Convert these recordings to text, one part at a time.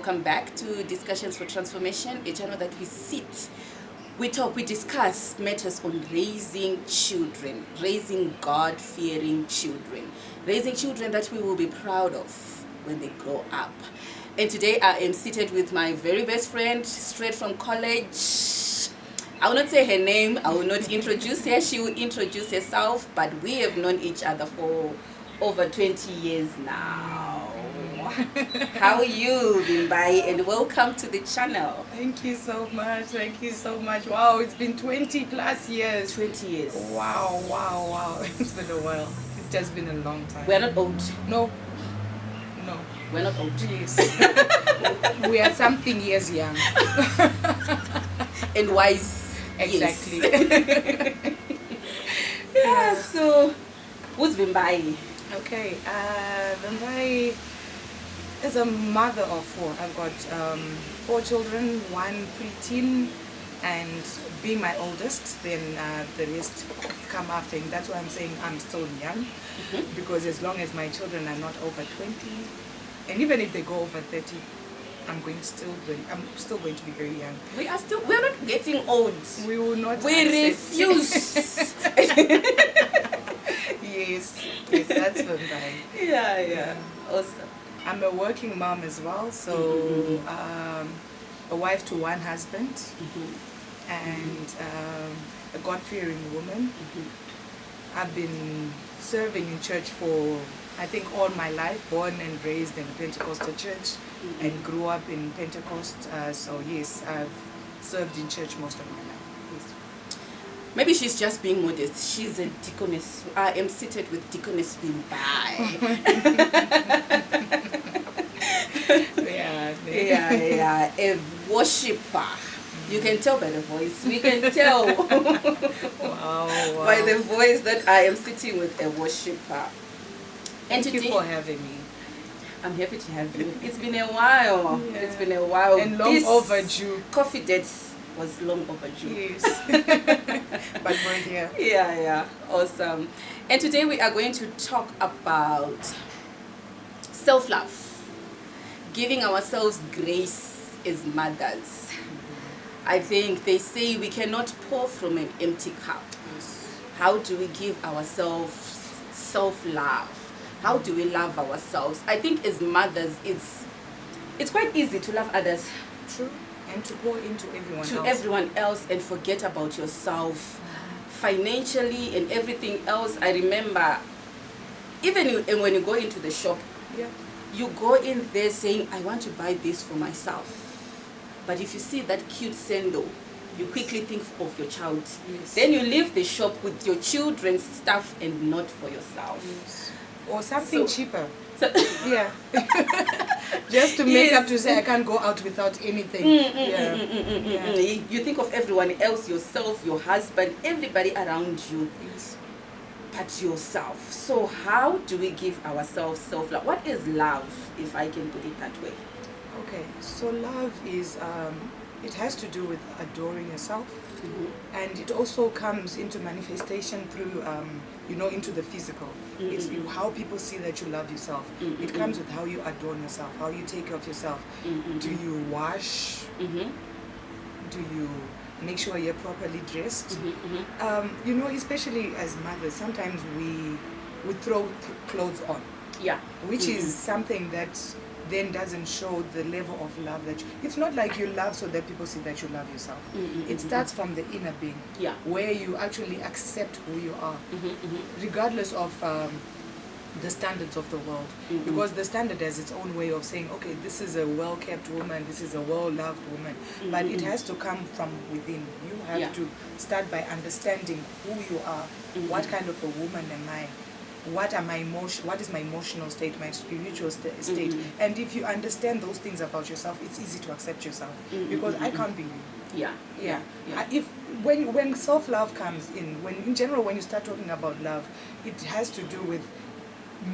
welcome back to Discussions for Transformation, a channel that we sit, we talk, we discuss matters on raising children, raising God-fearing children, raising children that we will be proud of when they grow up. And today I am seated with my very best friend, straight from college. I will not say her name, I will not introduce her, she will introduce herself, but we have known each other for over 20 years now. How are you, Bimbai? And welcome to the channel. Thank you so much. Thank you so much. Wow, it's been 20 plus years. 20 years. Wow. It's been a while. It has been a long time. We're not old. No. We're not old. Yes. We are something years young. And wise. Exactly. Yes. Yeah, so who's Bimbai? Okay, Bimbai is a mother of four. I've got 4 children, 1 preteen, and being my oldest, then the rest come after him. That's why I'm saying I'm still young, because as long as my children are not over 20, and even if they go over 30, I'm still going to be very young. We're not getting old. We will not. We refuse. Yes, that's Bimbai. Yeah. Awesome. I'm a working mom as well, so a wife to 1 husband, and a God-fearing woman. I've been serving in church for, I think, all my life, born and raised in a Pentecostal church, and grew up in Pentecost, so yes, I've served in church most of my life. Maybe she's just being modest. She's a deaconess. I am seated with Deaconess Bimbai. Yeah, a worshipper. You can tell by the voice. We can tell Wow. by the voice that I am sitting with a worshipper. And Thank you for having me. I'm happy to have you. It's been a while. Yeah. It's been a while. And long overdue. Coffee date was long overdue. Yes. But we're here. Yeah. Awesome. And today we are going to talk about self-love. Giving ourselves grace as mothers. I think they say we cannot pour from an empty cup. Yes. How do we give ourselves self-love? How do we love ourselves? I think as mothers, it's quite easy to love others. True. And to pour into everyone everyone else and forget about yourself. Financially and everything else. I remember, even when you go into the shop, you go in there saying, I want to buy this for myself. But if you see that cute sandal, you quickly think of your child. Yes. Then you leave the shop with your children's stuff and not for yourself. Yes. Or something cheaper. So Yeah. Just to make up to say I can't go out without anything. You think of everyone else, yourself, your husband, everybody around you. Yes. But yourself. So how do we give ourselves self-love? What is love, if I can put it that way? Okay, so love is, it has to do with adoring yourself, and it also comes into manifestation through, into the physical. It's how people see that you love yourself. It comes with how you adorn yourself, how you take care of yourself. Do you wash? Do you make sure you're properly dressed? Especially as mothers, sometimes we throw clothes on. Yeah. Which is something that then doesn't show the level of love that it's not like you love so that people see that you love yourself. It starts from the inner being, where you actually accept who you are, regardless of the standards of the world, because the standard has its own way of saying, okay, this is a well-kept woman, this is a well-loved woman, but it has to come from within. You have to start by understanding who you are. What kind of a woman am I? What is my emotional state, my spiritual state? And if you understand those things about yourself, it's easy to accept yourself, because I can't be you. When self-love comes in, when you start talking about love, it has to do with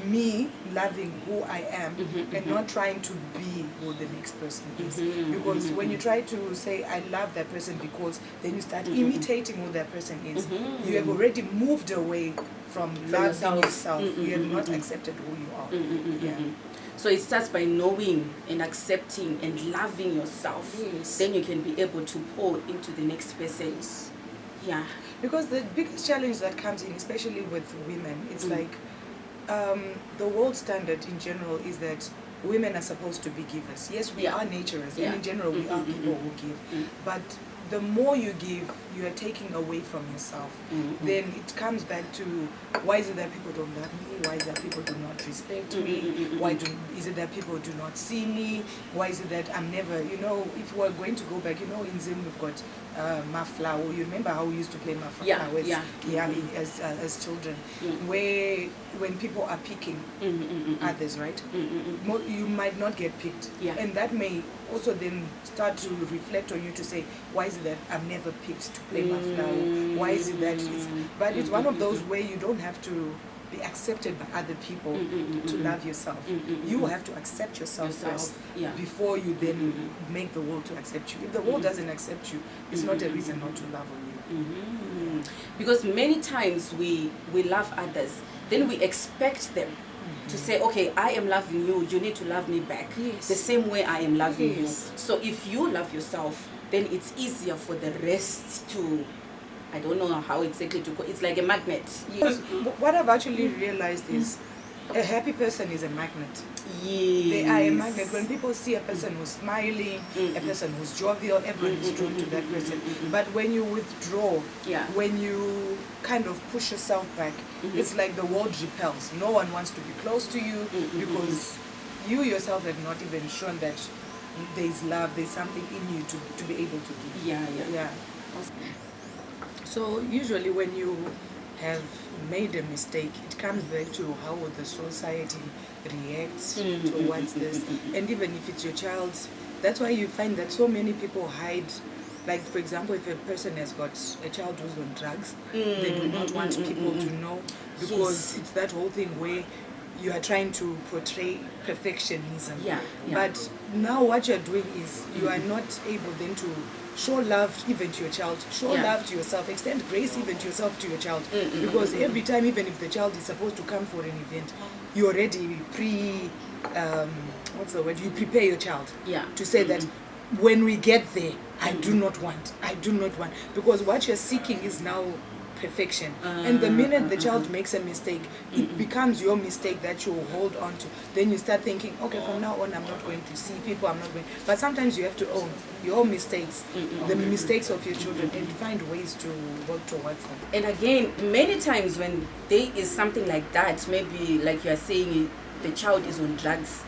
me loving who I am and not trying to be who the next person is. Because when you try to say, I love that person because, then you start imitating who that person is. You have already moved away from loving yourself. You have not accepted who you are. Yeah. So it starts by knowing and accepting and loving yourself. Yes. Then you can be able to pour into the next person. Yeah. Because the biggest challenge that comes in, especially with women, it's like the world standard in general is that women are supposed to be givers. Yes, we are naturers, and in general we are people who give. But the more you give, you are taking away from yourself. Then it comes back to, why is it that people don't love me? Why is it that people do not respect me? Why is it that people do not see me? Why is it that I'm never, if we're going to go back, in Zim we've got Mafla. You remember how we used to play Mafla as children, where when people are picking others, right? You might not get picked, and that may also then start to reflect on you to say, why is it that I'm never picked to play Mafla? Why is it that but it's one of those where you don't have to be accepted by other people to love yourself. You have to accept yourself first before you then make the world to accept you. If the world doesn't accept you, it's not a reason not to love on you. Because many times we love others, then we expect them to say, okay, I am loving you, you need to love me back the same way I am loving you. So if you love yourself, then it's easier for the rest to, I don't know how exactly to go. It's like a magnet. Because what I've actually realized is a happy person is a magnet. They are a magnet. When people see a person who's smiling, a person who's jovial, everyone is drawn to that person. But when you withdraw, when you kind of push yourself back, it's like the world repels. No one wants to be close to you because you yourself have not even shown that there's love, there's something in you to be able to give. Yeah. So usually when you have made a mistake, it comes back to how the society reacts towards this. And even if it's your child, that's why you find that so many people hide. Like, for example, if a person has got a child who's on drugs, they do not want people to know, because it's that whole thing where you are trying to portray perfectionism. But now what you're doing is you are not able then to show love even to your child, show love to yourself, extend grace even to yourself, to your child. Because every time, even if the child is supposed to come for an event, you already you prepare your child to say that when we get there, I do not want, because what you're seeking is now perfection. And the minute the child makes a mistake, it becomes your mistake that you hold on to. Then you start thinking, okay, from now on I'm not going to see people, I'm not going. But sometimes you have to own your mistakes, the mistakes of your children, and find ways to work towards them. And again, many times when there is something like that, maybe like you are saying, the child is on drugs,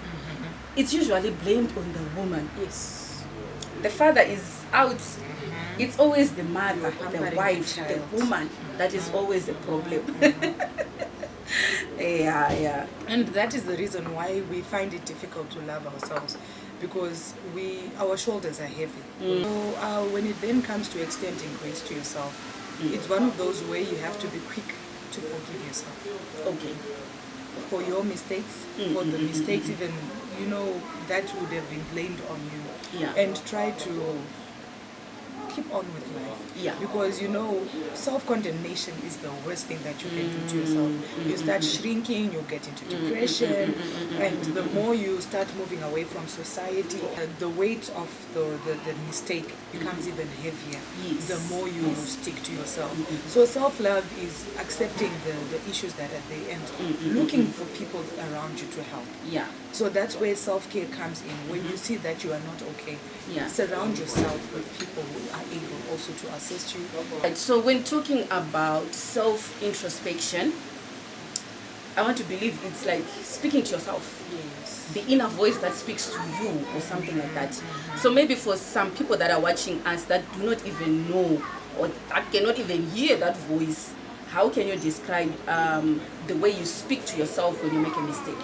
it's usually blamed on the woman. The father is out. It's always the mother, the wife, the woman that is always the problem. And that is the reason why we find it difficult to love ourselves, because our shoulders are heavy. So when it then comes to extending grace to yourself, it's one of those where you have to be quick to forgive yourself. For your mistakes, for the mistakes even, that would have been blamed on you. And try to keep on with life. Because self-condemnation is the worst thing that you can do to yourself. You start shrinking, you get into depression, and the more you start moving away from society, the weight of the mistake becomes even heavier the more you stick to yourself. So self-love is accepting the issues that are there and looking for people around you to help. So that's where self-care comes in. When you see that you are not okay, surround yourself with people who are able also to assist you. So when talking about self-introspection, I want to believe it's like speaking to yourself. The inner voice that speaks to you or something like that. So maybe for some people that are watching us that do not even know or that cannot even hear that voice, how can you describe the way you speak to yourself when you make a mistake?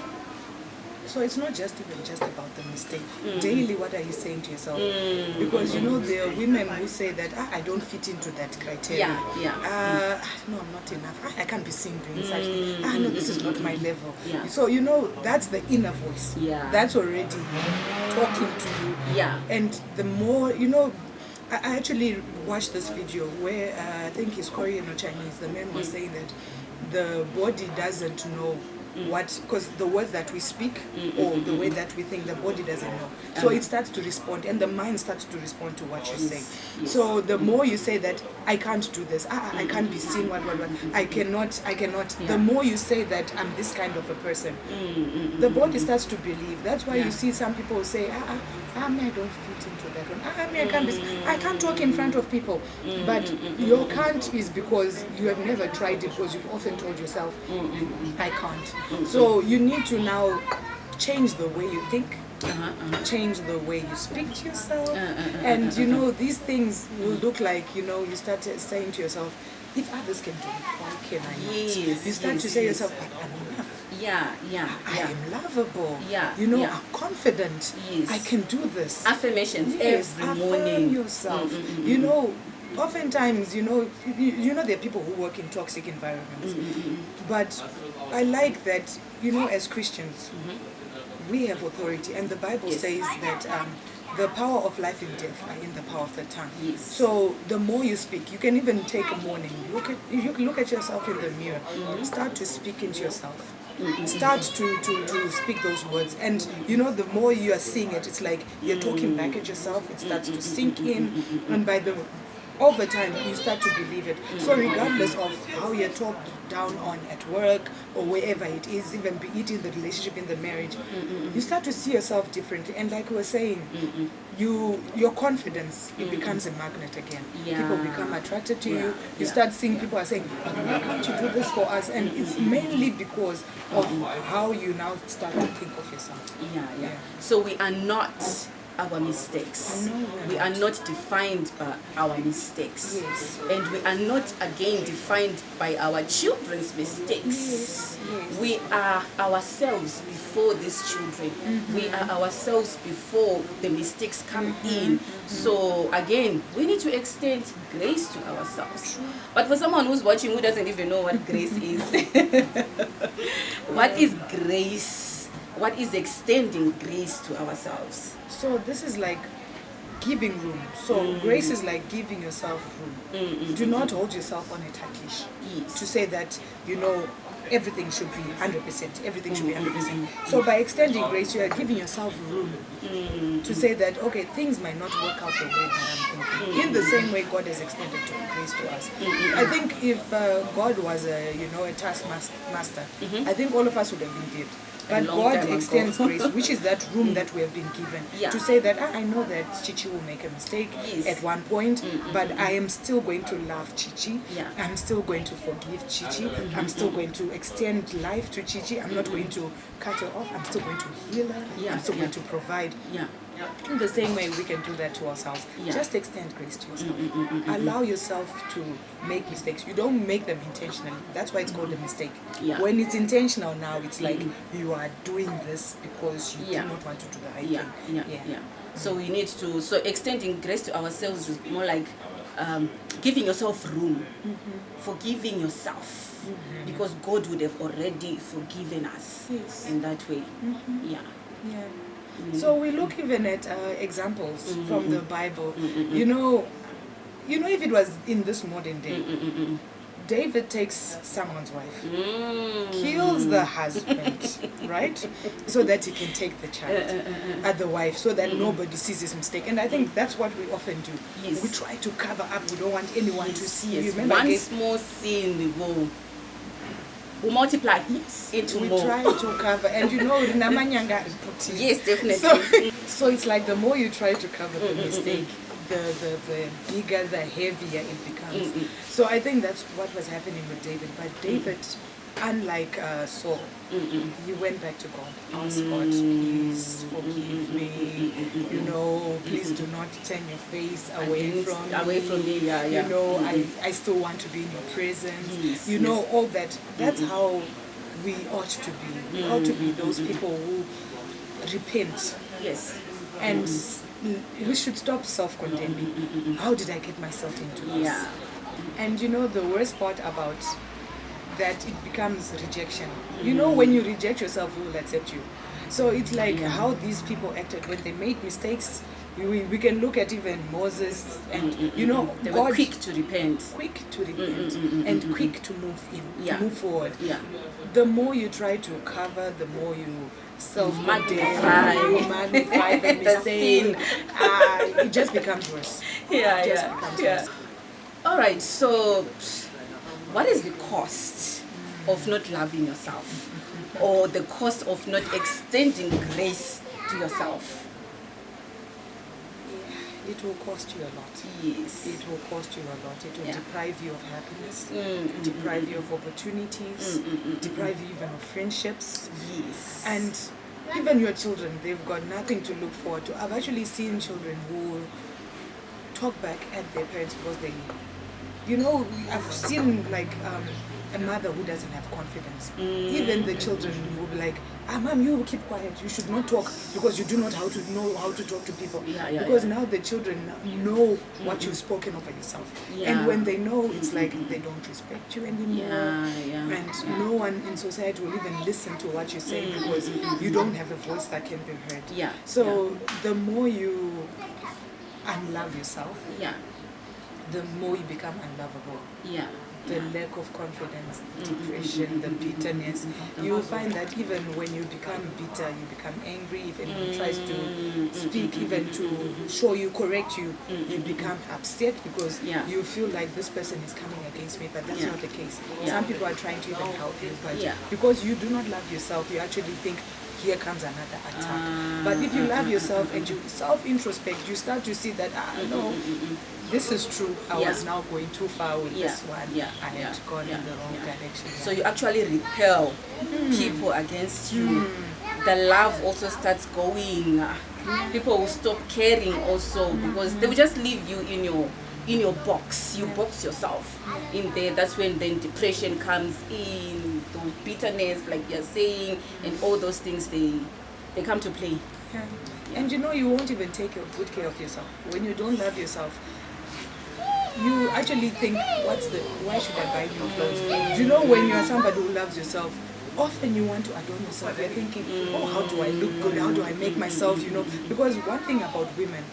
So it's not just about the mistake. Daily, what are you saying to yourself? Because there are women who say that I don't fit into that criteria. No, I'm not enough. I can't be seen doing such things. No, this is not my level. So that's the inner voice. That's already talking to you. And the more I actually watched this video where I think he's Korean or Chinese. The man was saying that the body doesn't know what, because the words that we speak or the way that we think, the body doesn't know. So it starts to respond, and the mind starts to respond to what you say. So the more you say that I can't do this, I can't be seen, what, I cannot. The more you say that I'm this kind of a person, the body starts to believe. That's why you see some people say, I don't fit into that one. I can't talk in front of people. But your can't is because you have never tried it, because you've often told yourself, I can't. So you need to now change the way you think, change the way you speak to yourself. And these things will look like, you start saying to yourself, if others can do it, why can I not? You start to say to yourself, but I'm enough. I am lovable. I'm confident. I can do this. Affirmations every morning. Affirm yourself. Oftentimes, there are people who work in toxic environments. But I like that, as Christians, we have authority. And the Bible says that the power of life and death are in the power of the tongue. So the more you speak, you can even take a morning. You can look at yourself in the mirror. Start to speak into yourself. Start to speak those words, and the more you are seeing it, it's like you're talking back at yourself. It starts to sink in, and over time you start to believe it. So regardless of how you're talked down on at work or wherever it is, even be it in the relationship, in the marriage, you start to see yourself differently. And like we were saying, your confidence, it becomes a magnet again. People become attracted to you. You start seeing people are saying, why can't you do this for us? And it's mainly because of how you now start to think of yourself. So we are not our mistakes. We are not defined by our mistakes. And we are not again defined by our children's mistakes. We are ourselves before these children. We are ourselves before the mistakes come in. So again, we need to extend grace to ourselves. But for someone who's watching who doesn't even know what grace is, what is grace? What is extending grace to ourselves? So this is like giving room. So grace is like giving yourself room. Do not hold yourself on a tight leash. To say that, everything should be 100%. Everything should be 100%. So by extending grace, you are giving yourself room to say that, okay, things might not work out the way that I'm thinking. In the same way God has extended grace to us. I think if God was a taskmaster, I think all of us would have been dead. But God extends grace, which is that room that we have been given, to say that I know that Chichi will make a mistake at one point, but I am still going to love Chichi. I'm still going to forgive Chichi. I'm still going to extend life to Chichi. I'm not going to cut her off. I'm still going to heal her. I'm still going to provide. In the same way, we can do that to ourselves. Just extend grace to yourself. Allow yourself to make mistakes. You don't make them intentionally. That's why it's called a mistake. When it's intentional now, it's like you are doing this because you do not want to do the right thing. So we need to, so extending grace to ourselves is more like giving yourself room, forgiving yourself, because God would have already forgiven us in that way. So we look even at examples from the Bible. If it was in this modern day, David takes someone's wife, kills the husband, right? So that he can take the child, the wife, so that nobody sees his mistake. And I think that's what we often do. We try to cover up. We don't want anyone to see. Remember, one small sin we will multiply into we more. We try to cover, and yes, definitely. So it's like the more you try to cover the mistake, the bigger, the heavier it becomes. So I think that's what was happening with David. But David, unlike Saul, he went back to God. Asked God, please forgive me. Please do not turn your face away from me. I still want to be in your presence. All that. That's how we ought to be. We ought to be those people who repent. Yes. And we should stop self-condemning. How did I get myself into this? Yeah. And you know, the worst part about that, it becomes rejection. You know, when you reject yourself, who will accept you? So it's like how these people acted when they made mistakes. We can look at even Moses, and you know, they God, were quick to repent, and quick to move in, to move forward. Yeah. The more you try to cover, the more you magnify the mistake. It just becomes worse. Worse. All right. So, what is the cost of not loving yourself, or the cost of not extending grace to yourself? It will cost you a lot. Yes. It will cost you a lot. It will deprive you of happiness, deprive you of opportunities, deprive you even of friendships. Yes. And even your children, they've got nothing to look forward to. I've actually seen children who talk back at their parents because they, you know, I've seen like a mother who doesn't have confidence. Even the children will be like, Mom, you keep quiet. You should not talk because you do not know how to talk to people. Because now the children know what you've spoken over yourself. And when they know, it's like they don't respect you anymore. And no one in society will even listen to what you say because you don't have a voice that can be heard. So the more you unlove yourself, the more you become unlovable. The lack of confidence, depression, the bitterness. You will find that even when you become bitter, you become angry. If anyone tries to speak, even to show you, correct you, you become upset because you feel like this person is coming against me, but that's not the case. Some people are trying to even help you, but because you do not love yourself, you actually think, here comes another attack. But if you love yourself and you self-introspect, you start to see that, no, this is true. I was now going too far with this one. I had gone in the wrong direction. So you actually repel people against you. The love also starts going. People will stop caring also because they will just leave you in your box. You box yourself in there. That's when then depression comes in, those bitterness, like you're saying, and all those things they come to play. And you know, you won't even take good care of yourself when you don't love yourself. You actually think, why should I buy new clothes? Do you know, when you're somebody who loves yourself, often you want to adorn yourself. You're thinking, how do I look good? How do I make myself, you know? Because one thing about women,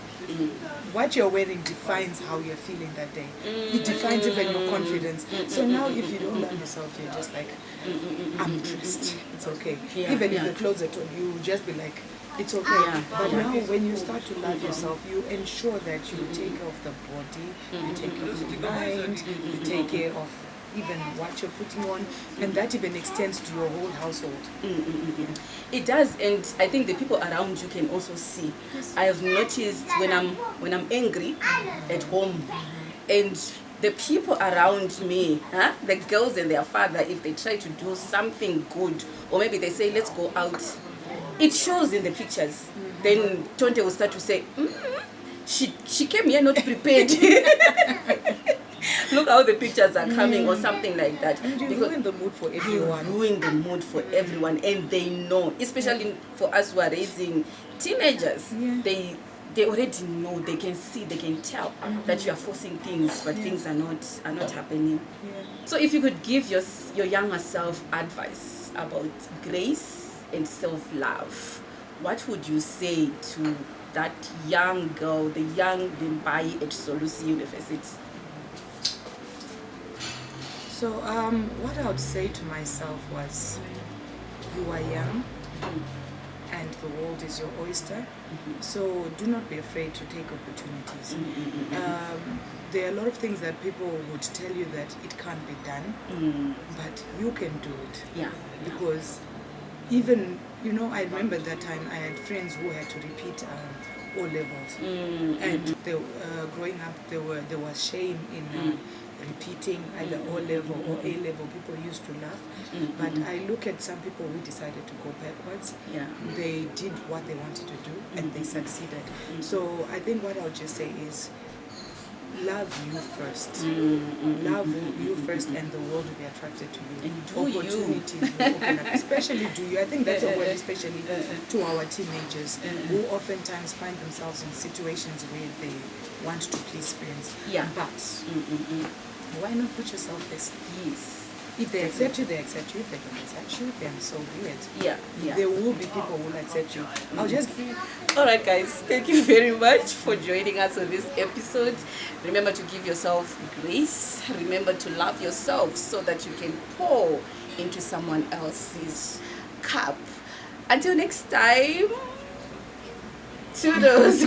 what you're wearing defines how you're feeling that day. It defines even your confidence. So now if you don't love yourself, you're just like, I'm dressed. It's okay. Even if the clothes are torn, you just be like, it's okay. But now when you start to love yourself, you ensure that you take care of the body, you take care of the mind, you take care of even what you're putting on, and that even extends to your whole household. It does, and I think the people around you can also see. I have noticed when I'm angry at home, and the people around me, the girls and their father, if they try to do something good, or maybe they say, let's go out, it shows in the pictures. Then Tonte will start to say, she came here not prepared. Look how the pictures are coming, or something like that. And you ruin the mood for everyone. Ruin the mood for everyone, and they know, especially for us who are raising teenagers, they already know, they can see, they can tell that you are forcing things, but things are not happening. So if you could give your younger self advice about grace and self-love, what would you say to that young girl, the young Vimbai at Solusi University? So what I would say to myself was, you are young and the world is your oyster, so do not be afraid to take opportunities. There are a lot of things that people would tell you that it can't be done, but you can do it. Because even, you know, I remember that time I had friends who had to repeat O levels, and growing up there was shame in repeating either O level or A level. People used to laugh, but I look at some people who decided to go backwards. They did what they wanted to do and they succeeded. So I think what I'll just say is, love you first. Love you first, and the world will be attracted to you. And do opportunities will open up. Especially do you. I think that's a word, especially to our teenagers who oftentimes find themselves in situations where they want to please friends. Yeah. But why not put yourself first? Yes. If they accept you, they accept you. If they don't accept you, then so be it. Yeah. There will be people who will accept you. I'll just... Alright guys, thank you very much for joining us on this episode. Remember to give yourself grace. Remember to love yourself so that you can pour into someone else's cup. Until next time, toodles.